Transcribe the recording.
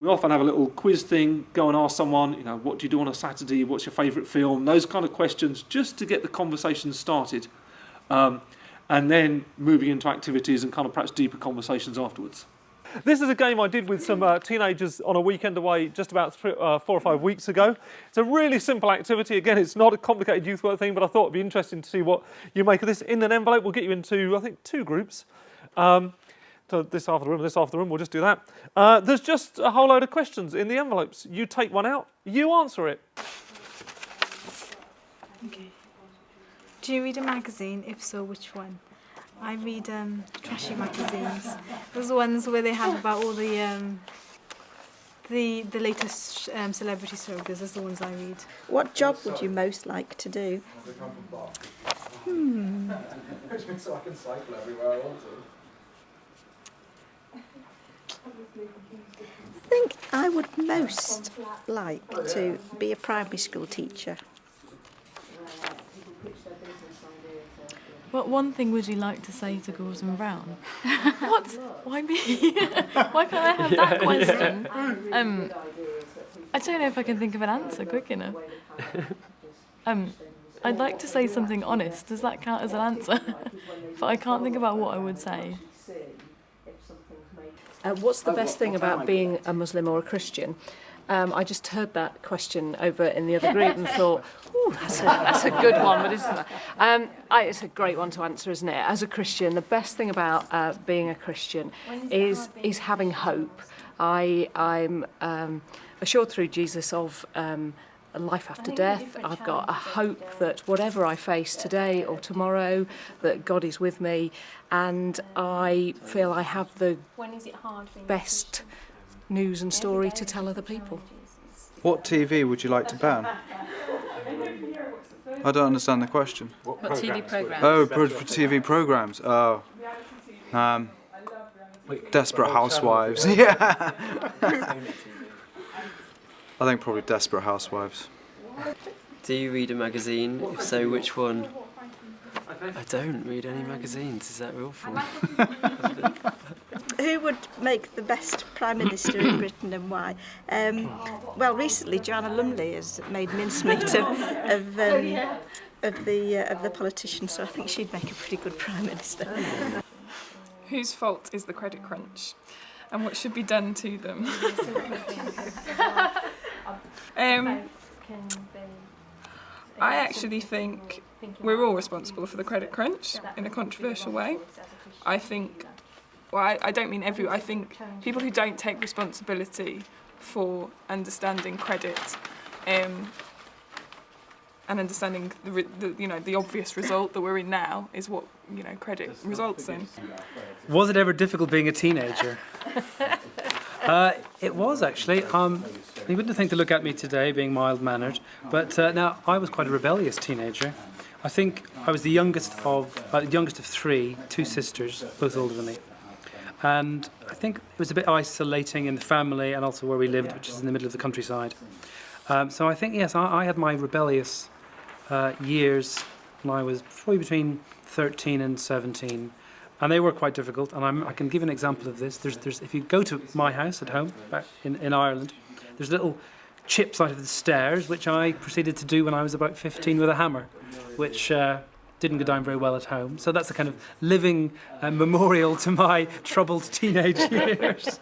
We often have a little quiz thing, go and ask someone, what do you do on a Saturday, what's your favourite film, those kind of questions, just to get the conversation started. And then moving into activities and kind of perhaps deeper conversations afterwards. This is a game I did with some teenagers on a weekend away just about 4 or 5 weeks ago. It's a really simple activity. Again, it's not a complicated youth work thing, but I thought it'd be interesting to see what you make of this. In an envelope, we'll get you into, I think, 2 groups. So this half of the room, this half of the room, we'll just do that. There's just a whole load of questions in the envelopes. You take one out, you answer it. Okay. Do you read a magazine? If so, which one? I read trashy magazines. Those ones where they have about all the latest celebrity stories. Those are the ones I read. What job would you most like to do? I think I would most like to be a primary school teacher. What one thing would you like to say to Gordon Brown? What? Why me? Why can't I have that question? I don't know if I can think of an answer quick enough. I'd like to say something honest. Does that count as an answer? But I can't think about what I would say. What's the best thing about being a Muslim or a Christian? I just heard that question over in the other group and thought, ooh, that's a good one, but isn't it? It's a great one to answer, isn't it? As a Christian, the best thing about being a Christian is having hope. I'm assured through Jesus of a life after death. I've got a hope that whatever I face today or tomorrow, that God is with me, and I feel I have the best news and story to tell other people. What TV would you like to ban? I don't understand the question. What TV programmes? Oh, TV programmes. Oh. Desperate Housewives. Yeah. I think probably Desperate Housewives. Do you read a magazine? If so, which one? I don't read any magazines. Is that awful? Who would make the best Prime Minister in Britain and why? Well, recently Joanna Lumley has made mincemeat of the politicians, so I think she'd make a pretty good Prime Minister. Whose fault is the credit crunch, and what should be done to them? I actually think we're all responsible for the credit crunch in a controversial way. I think, well, I don't mean everyone. I think people who don't take responsibility for understanding credit and understanding the obvious result that we're in now is what credit results in. Was it ever difficult being a teenager? It was actually. You wouldn't think to look at me today being mild-mannered, but now I was quite a rebellious teenager. I think I was the youngest of 3, 2 sisters, both older than me. And I think it was a bit isolating in the family and also where we lived, which is in the middle of the countryside. So I think, yes, I had my rebellious years when I was probably between 13 and 17. And they were quite difficult, and I can give an example of this. There's if you go to my house at home, back in Ireland, there's little chips out of the stairs, which I proceeded to do when I was about 15 with a hammer, which didn't go down very well at home. So that's a kind of living memorial to my troubled teenage years.